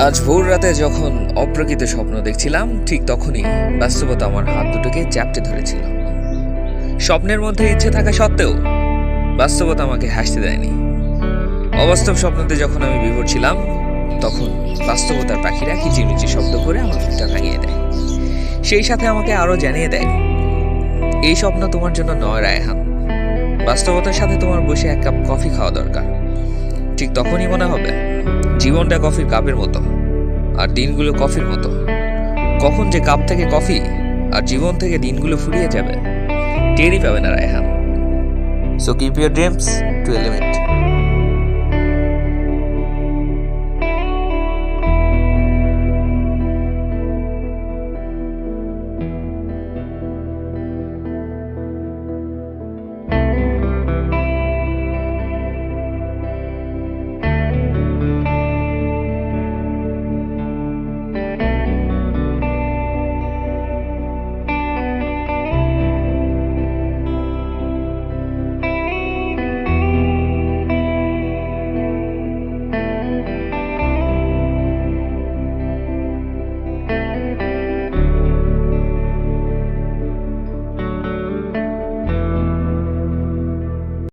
আজ ভোর রাতে যখন অপ্রকৃত স্বপ্ন দেখছিলাম, ঠিক তখনই বাস্তবতা আমার হাত দুটোকে চ্যাপটে ধরেছিল। স্বপ্নের মধ্যে ইচ্ছে থাকা সত্ত্বেও বাস্তবতা আমাকে হাসতে দেয়নি। অবাস্তব স্বপ্নতে যখন আমি বিভোর ছিলাম, তখন বাস্তবতার পাখিরা কিচিরমিচির শব্দ করে আমার ঘুমটা ভাঙিয়ে দেয়। সেই সাথে আমাকে আরও জানিয়ে দেয়, এই স্বপ্ন তোমার জন্য নয় রায়হান, বাস্তবতার সাথে তোমার বসে এক কাপ কফি খাওয়া দরকার। ঠিক তখনই মনে হবে জীবনটা কফির কাপের মতো, আর দিনগুলো কফির মতো। কখন যে কাপ থেকে কফি আর জীবন থেকে দিনগুলো ফুরিয়ে যাবে টেরই পাবে না Raihan. So keep your dreams two element.